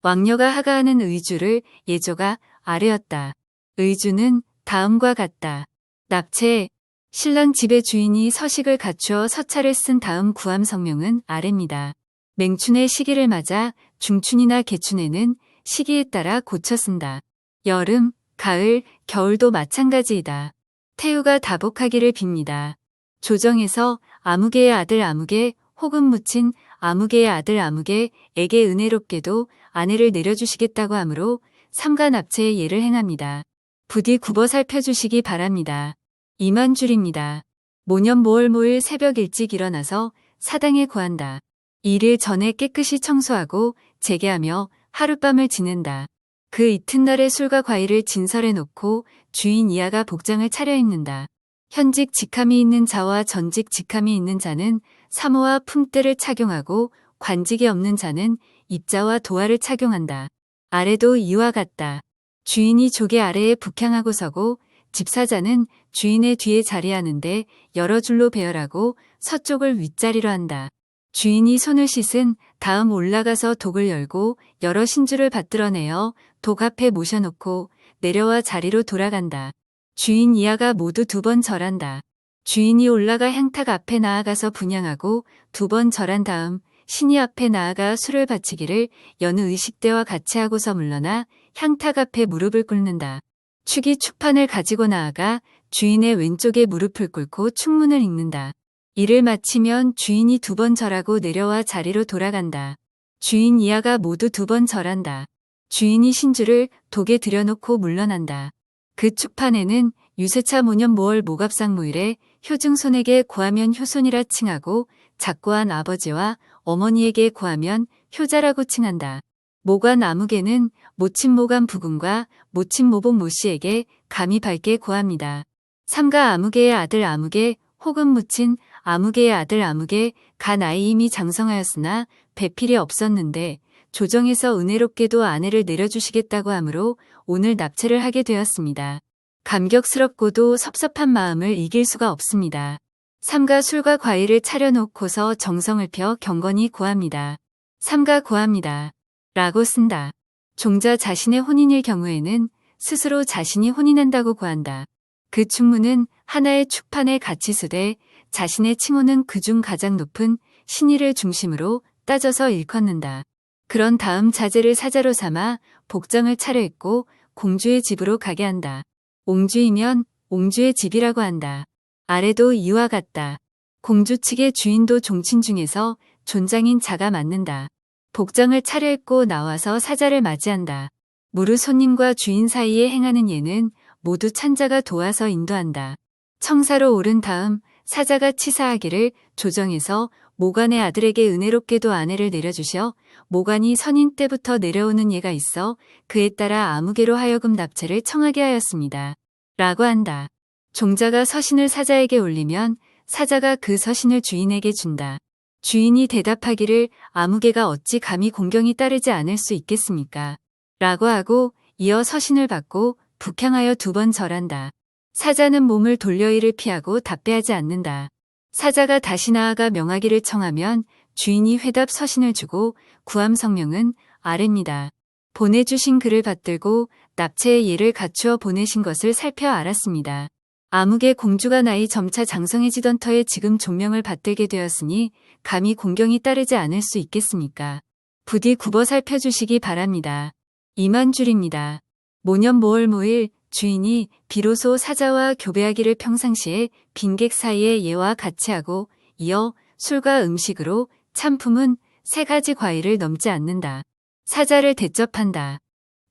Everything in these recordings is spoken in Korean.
왕녀가 하가하는 의주를 예조가 아뢰었다. 의주는 다음과 같다. 납체. 신랑 집의 주인이 서식을 갖추어 서찰을 쓴 다음 구함 성명은 아래입니다. 맹춘의 시기를 맞아 중춘이나 개춘에는 시기에 따라 고쳐 쓴다. 여름, 가을, 겨울도 마찬가지이다. 태우가 다복하기를 빕니다. 조정에서 아무개의 아들 아무개 혹은 묻힌 아무개의 아들 아무개에게 은혜롭게도 아내를 내려주시겠다고 하므로 삼가 납체의 예를 행합니다. 부디 굽어 살펴주시기 바랍니다. 2만 줄입니다. 모년 모월 모일 새벽 일찍 일어나서 사당에 구한다. 이를 전에 깨끗이 청소하고 재개하며 하룻밤을 지낸다. 그 이튿날에 술과 과일을 진설해 놓고 주인 이하가 복장을 차려입는다. 현직 직함이 있는 자와 전직 직함이 있는 자는 사모와 품대를 착용하고 관직이 없는 자는 입자와 도화를 착용한다. 아래도 이와 같다. 주인이 조개 아래에 북향하고 서고 집사자는 주인의 뒤에 자리하는데 여러 줄로 배열하고 서쪽을 윗자리로 한다. 주인이 손을 씻은 다음 올라가서 독을 열고 여러 신주를 받들어내어 독 앞에 모셔놓고 내려와 자리로 돌아간다. 주인 이하가 모두 2번 절한다. 주인이 올라가 향탁 앞에 나아가서 분향하고 2번 절한 다음 신이 앞에 나아가 술을 바치기를 여느 의식대와 같이 하고서 물러나 향탁 앞에 무릎을 꿇는다. 축이 축판을 가지고 나아가 주인의 왼쪽에 무릎을 꿇고 축문을 읽는다. 이를 마치면 주인이 2번 절하고 내려와 자리로 돌아간다. 주인 이하가 모두 2번 절한다. 주인이 신주를 독에 들여놓고 물러난다. 그 축판에는 유세차 모년 모월 모갑상무일에 효증손에게 고하면 효손이라 칭하고 작고한 아버지와 어머니에게 고하면 효자라고 칭한다. 모관 아무개는 모친 모관 부군과 모친 모복 모씨에게 감히 밝게 고합니다. 삼가 아무개의 아들 아무개 혹은 묻힌 아무개의 아들 아무개 가 나이 이미 장성하였으나 배필이 없었는데 조정에서 은혜롭게도 아내를 내려주시겠다고 하므로 오늘 납체를 하게 되었습니다. 감격스럽고도 섭섭한 마음을 이길 수가 없습니다. 삼가 술과 과일을 차려놓고서 정성을 펴 경건히 고합니다. 삼가 고합니다. 라고 쓴다. 종자 자신의 혼인일 경우에는 스스로 자신이 혼인한다고 고한다. 그 축문은 하나의 축판에 같이 쓰되 자신의 칭호는 그중 가장 높은 신의를 중심으로 따져서 일컫는다. 그런 다음 자제를 사자로 삼아 복장을 차려입고 공주의 집으로 가게 한다. 옹주이면 옹주의 집이라고 한다. 아래도 이와 같다. 공주 측의 주인도 종친 중에서 존장인 자가 맡는다. 복장을 차려입고 나와서 사자를 맞이한다. 무릇 손님과 주인 사이에 행하는 예는 모두 찬자가 도와서 인도한다. 청사로 오른 다음 사자가 치사하기를 조정에서 모관의 아들에게 은혜롭게도 아내를 내려주셔 모관이 선인 때부터 내려오는 예가 있어 그에 따라 아무개로 하여금 납체를 청하게 하였습니다. 라고 한다. 종자가 서신을 사자에게 올리면 사자가 그 서신을 주인에게 준다. 주인이 대답하기를 아무개가 어찌 감히 공경이 따르지 않을 수 있겠습니까? 라고 하고 이어 서신을 받고 북향하여 2번 절한다. 사자는 몸을 돌려 이를 피하고 답배하지 않는다. 사자가 다시 나아가 명하기를 청하면 주인이 회답 서신을 주고 구함 성명은 아래입니다. 보내주신 글을 받들고 납체의 예를 갖추어 보내신 것을 살펴 알았습니다. 아무개 공주가 나이 점차 장성해지던 터에 지금 존명을 받들게 되었으니 감히 공경이 따르지 않을 수 있겠습니까? 부디 굽어 살펴주시기 바랍니다. 2만 줄입니다. 모년 모월 모일 주인이 비로소 사자와 교배하기를 평상시에 빈객 사이에 예와 같이 하고 이어 술과 음식으로 참품은 3가지 과일을 넘지 않는다. 사자를 대접한다.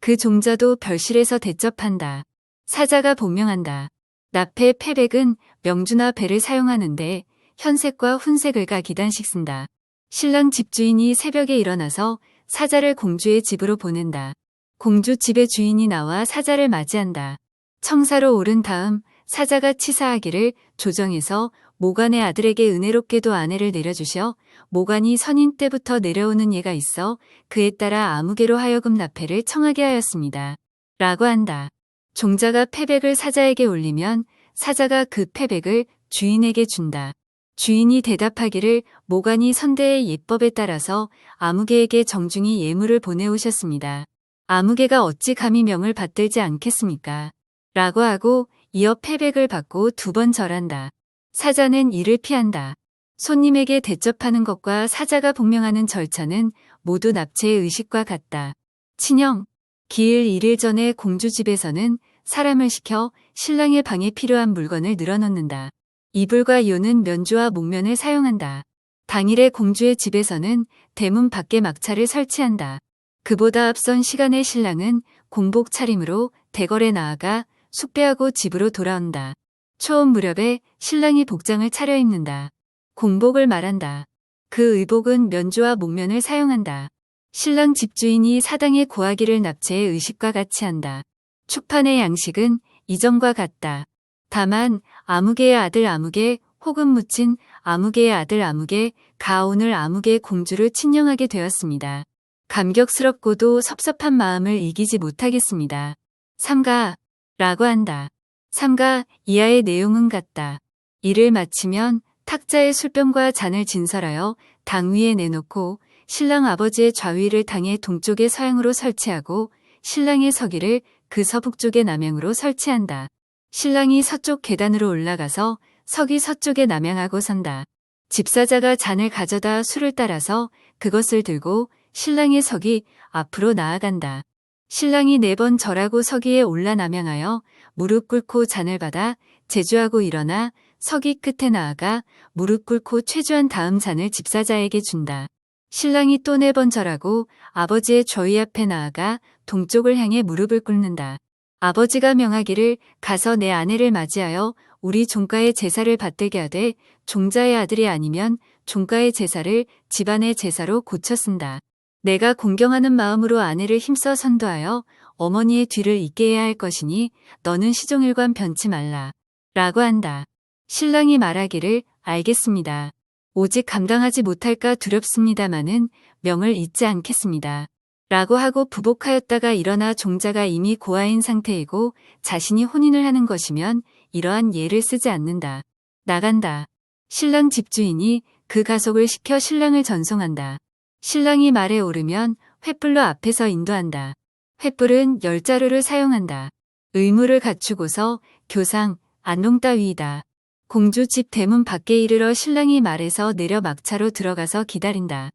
그 종자도 별실에서 대접한다. 사자가 복명한다. 납의 패백은 명주나 배를 사용하는데 현색과 훈색을가 기단씩 쓴다. 신랑 집주인이 새벽에 일어나서 사자를 공주의 집으로 보낸다. 공주 집의 주인이 나와 사자를 맞이한다. 청사로 오른 다음 사자가 치사하기를 조정에서 모관의 아들에게 은혜롭게도 아내를 내려주셔 모관이 선인 때부터 내려오는 예가 있어 그에 따라 아무개로 하여금 납회를 청하게 하였습니다. 라고 한다. 종자가 패백을 사자에게 올리면 사자가 그 패백을 주인에게 준다. 주인이 대답하기를 모간이 선대의 예법에 따라서 아무개에게 정중히 예물을 보내오셨습니다. 아무개가 어찌 감히 명을 받들지 않겠습니까? 라고 하고 이어 패백을 받고 2번 절한다. 사자는 이를 피한다. 손님에게 대접하는 것과 사자가 복명하는 절차는 모두 납치의 의식과 같다. 친형, 기일 1일 전에 공주 집에서는 사람을 시켜 신랑의 방에 필요한 물건을 늘어놓는다. 이불과 요는 면주와 목면을 사용한다. 당일에 공주의 집에서는 대문 밖에 막차를 설치한다. 그보다 앞선 시간에 신랑은 공복 차림으로 대궐에 나아가 숙배하고 집으로 돌아온다. 초음 무렵에 신랑이 복장을 차려입는다. 공복을 말한다. 그 의복은 면주와 목면을 사용한다. 신랑 집주인이 사당의 고아기를 납치해 의식과 같이 한다. 축판의 양식은 이전과 같다. 다만 아무개의 아들 아무개 혹은 묻힌 아무개의 아들 아무개가 오늘 아무개의 공주를 친령하게 되었습니다. 감격스럽고도 섭섭한 마음을 이기지 못하겠습니다. 삼가 라고 한다. 삼가 이하의 내용은 같다. 이를 마치면 탁자에 술병과 잔을 진설하여 당 위에 내놓고 신랑 아버지의 좌위를 당의 동쪽의 서양으로 설치하고 신랑의 서기를 그 서북쪽의 남향으로 설치한다. 신랑이 서쪽 계단으로 올라가서 서기 서쪽에 남향하고 선다. 집사자가 잔을 가져다 술을 따라서 그것을 들고 신랑의 서기 앞으로 나아간다. 신랑이 4번 절하고 서기에 올라 남향하여 무릎 꿇고 잔을 받아 제주하고 일어나 서기 끝에 나아가 무릎 꿇고 최주한 다음 잔을 집사자에게 준다. 신랑이 또 4번 절하고 아버지의 좌위 앞에 나아가 동쪽을 향해 무릎을 꿇는다. 아버지가 명하기를 가서 내 아내를 맞이하여 우리 종가의 제사를 받들게 하되 종자의 아들이 아니면 종가의 제사를 집안의 제사로 고쳐 쓴다. 내가 공경하는 마음으로 아내를 힘써 선도하여 어머니의 뒤를 잇게 해야 할 것이니 너는 시종일관 변치 말라. 라고 한다. 신랑이 말하기를 알겠습니다. 오직 감당하지 못할까 두렵습니다마는 명을 잊지 않겠습니다. 라고 하고 부복하였다가 일어나 종자가 이미 고아인 상태이고 자신이 혼인을 하는 것이면 이러한 예를 쓰지 않는다. 나간다. 신랑 집주인이 그 가속을 시켜 신랑을 전송한다. 신랑이 말에 오르면 횃불로 앞에서 인도한다. 횃불은 10자루를 사용한다. 의무를 갖추고서 교상, 안농 따위이다. 공주 집 대문 밖에 이르러 신랑이 말에서 내려 막차로 들어가서 기다린다.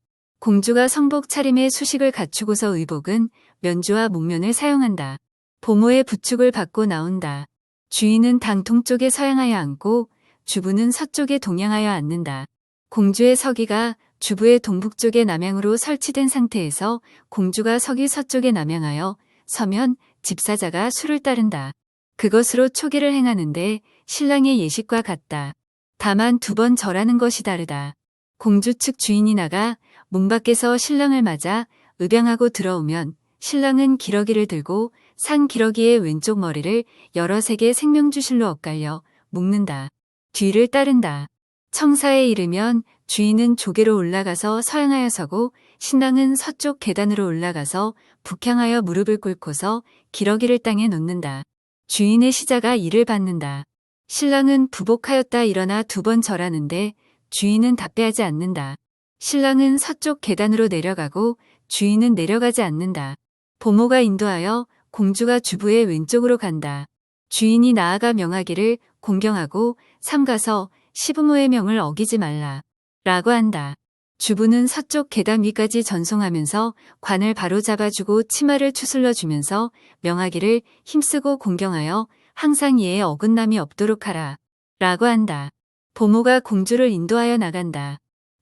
공주가 성복 차림의 수식을 갖추고서 의복은 면주와 목면을 사용한다. 보모의 부축을 받고 나온다. 주인은 당 동쪽에 서양하여 앉고 주부는 서쪽에 동양하여 앉는다. 공주의 서기가 주부의 동북쪽에 남향으로 설치된 상태에서 공주가 서기 서쪽에 남향하여 서면 집사자가 술을 따른다. 그것으로 초기를 행하는데 신랑의 예식과 같다. 다만 2번 절하는 것이 다르다. 공주 측 주인이 나가 문 밖에서 신랑을 맞아 의병하고 들어오면 신랑은 기러기를 들고 상 기러기의 왼쪽 머리를 여러 색의 생명주실로 엇갈려 묶는다. 뒤를 따른다. 청사에 이르면 주인은 조계로 올라가서 서양하여 서고 신랑은 서쪽 계단으로 올라가서 북향하여 무릎을 꿇고서 기러기를 땅에 놓는다. 주인의 시자가 이를 받는다. 신랑은 부복하였다 일어나 2번 절하는데 주인은 답변하지 않는다. 신랑은 서쪽 계단으로 내려가고 주인은 내려가지 않는다. 보모가 인도하여 공주가 주부의 왼쪽으로 간다. 주인이 나아가 명하기를 공경하고 삼가서 시부모의 명을 어기지 말라. 라고 한다. 주부는 서쪽 계단 위까지 전송하면서 관을 바로 잡아주고 치마를 추슬러 주면서 명하기를 힘쓰고 공경하여 항상 예에 어긋남이 없도록 하라. 라고 한다. 보모가 공주를 인도하여 나간다.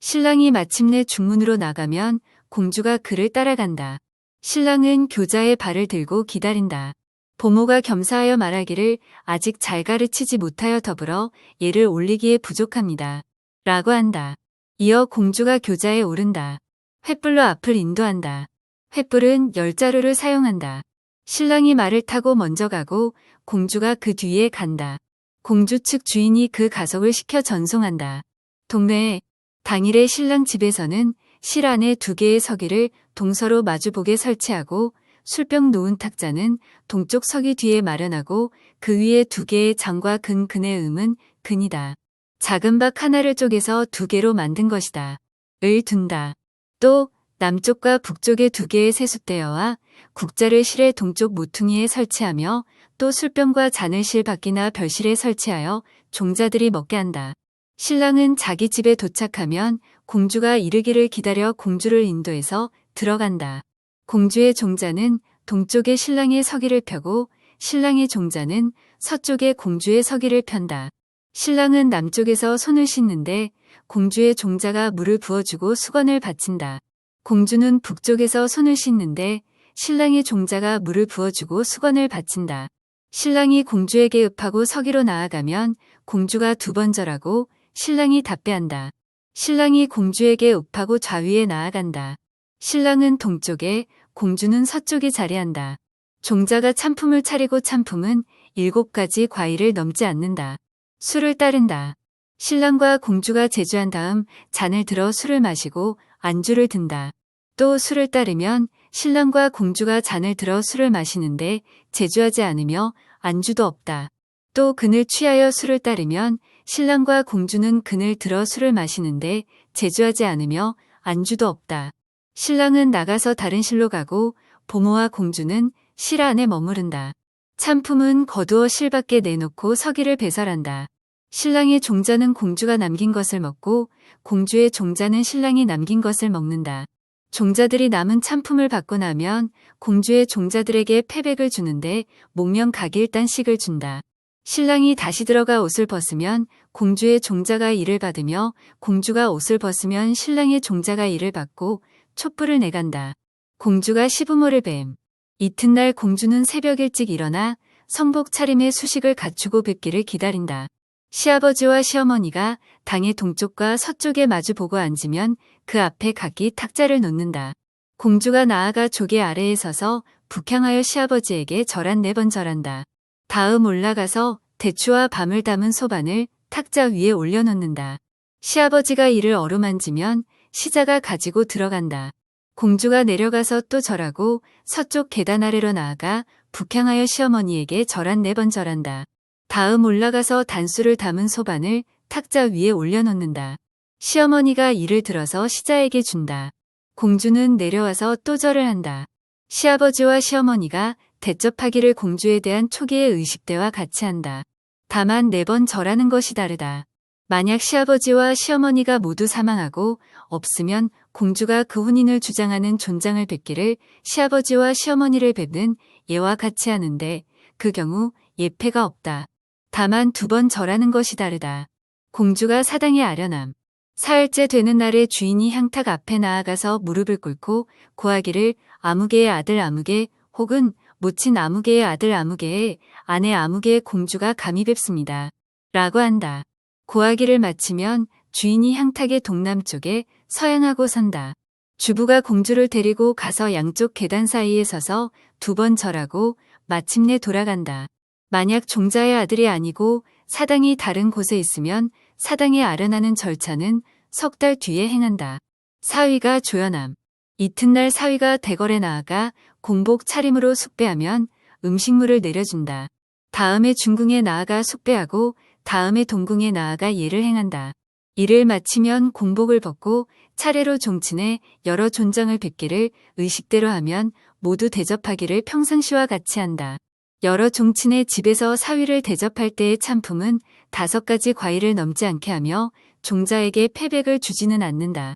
신랑이 마침내 중문으로 나가면 공주가 그를 따라간다. 신랑은 교자의 발을 들고 기다린다. 보모가 겸사하여 말하기를 아직 잘 가르치지 못하여 더불어 예를 올리기에 부족합니다. 라고 한다. 이어 공주가 교자에 오른다. 횃불로 앞을 인도한다. 횃불은 10자루를 사용한다. 신랑이 말을 타고 먼저 가고 공주가 그 뒤에 간다. 공주 측 주인이 그 가속을 시켜 전송한다. 동네에 당일에 신랑 집에서는 실 안에 2개의 서기를 동서로 마주보게 설치하고 술병 놓은 탁자는 동쪽 서기 뒤에 마련하고 그 위에 2개의 장과 근의 음은 근이다. 작은 박 하나를 쪼개서 2개로 만든 것이다. 을 둔다. 또 남쪽과 북쪽에 2개의 세숫대여와 국자를 실의 동쪽 모퉁이에 설치하며 또 술병과 잔을 실 밖이나 별실에 설치하여 종자들이 먹게 한다. 신랑은 자기 집에 도착하면 공주가 이르기를 기다려 공주를 인도해서 들어간다. 공주의 종자는 동쪽에 신랑의 서기를 펴고 신랑의 종자는 서쪽에 공주의 서기를 편다. 신랑은 남쪽에서 손을 씻는데 공주의 종자가 물을 부어주고 수건을 받친다. 공주는 북쪽에서 손을 씻는데 신랑의 종자가 물을 부어주고 수건을 받친다. 신랑이 공주에게 읍하고 서기로 나아가면 공주가 2번 절하고 신랑이 답배한다. 신랑이 공주에게 읍하고 좌위에 나아간다. 신랑은 동쪽에, 공주는 서쪽에 자리한다. 종자가 찬품을 차리고 찬품은 7가지 과일을 넘지 않는다. 술을 따른다. 신랑과 공주가 제주한 다음 잔을 들어 술을 마시고 안주를 든다. 또 술을 따르면 신랑과 공주가 잔을 들어 술을 마시는데 제주하지 않으며 안주도 없다. 또 그늘 취하여 술을 따르면 신랑과 공주는 그늘 들어 술을 마시는데 제주하지 않으며 안주도 없다. 신랑은 나가서 다른 실로 가고 보모와 공주는 실 안에 머무른다. 찬품은 거두어 실 밖에 내놓고 서기를 배설한다. 신랑의 종자는 공주가 남긴 것을 먹고 공주의 종자는 신랑이 남긴 것을 먹는다. 종자들이 남은 찬품을 받고 나면 공주의 종자들에게 패백을 주는데 목명 각일단씩을 준다. 신랑이 다시 들어가 옷을 벗으면 공주의 종자가 이를 받으며 공주가 옷을 벗으면 신랑의 종자가 이를 받고 촛불을 내간다. 공주가 시부모를 뱀. 이튿날 공주는 새벽 일찍 일어나 성복 차림의 수식을 갖추고 뵙기를 기다린다. 시아버지와 시어머니가 당의 동쪽과 서쪽에 마주 보고 앉으면 그 앞에 각기 탁자를 놓는다. 공주가 나아가 조개 아래에 서서 북향하여 시아버지에게 절한 4번 절한다. 다음 올라가서 대추와 밤을 담은 소반을 탁자 위에 올려놓는다. 시아버지가 이를 어루만지면 시자가 가지고 들어간다. 공주가 내려가서 또 절하고 서쪽 계단 아래로 나아가 북향하여 시어머니에게 절한 4번 절한다. 다음 올라가서 단수를 담은 소반을 탁자 위에 올려놓는다. 시어머니가 이를 들어서 시자에게 준다. 공주는 내려와서 또 절을 한다. 시아버지와 시어머니가 대접하기를 공주에 대한 초기의 의식대와 같이 한다. 다만 4번 절하는 것이 다르다. 만약 시아버지와 시어머니가 모두 사망하고 없으면 공주가 그 혼인을 주장하는 존장을 뵙기를 시아버지와 시어머니를 뵙는 예와 같이 하는데 그 경우 예패가 없다. 다만 2번 절하는 것이 다르다. 공주가 사당에 아련함. 사흘째 되는 날에 주인이 향탁 앞에 나아가서 무릎을 꿇고 고하기를 아무개의 아들 아무개 혹은 모친 아무개의 아들 아무개의 아내 아무개의 공주가 감히 뵙습니다. 라고 한다. 고하기를 마치면 주인이 향탁의 동남쪽에 서양하고 선다. 주부가 공주를 데리고 가서 양쪽 계단 사이에 서서 2번 절하고 마침내 돌아간다. 만약 종자의 아들이 아니고 사당이 다른 곳에 있으면 사당에 아련하는 절차는 3달 뒤에 행한다. 사위가 조연함. 이튿날 사위가 대궐에 나아가 공복 차림으로 숙배하면 음식물을 내려준다. 다음에 중궁에 나아가 숙배하고 다음에 동궁에 나아가 예를 행한다. 이를 마치면 공복을 벗고 차례로 종친에 여러 존장을 뵙기를 의식대로 하면 모두 대접하기를 평상시와 같이 한다. 여러 종친의 집에서 사위를 대접할 때의 찬품은 5가지 과일을 넘지 않게 하며 종자에게 패백을 주지는 않는다.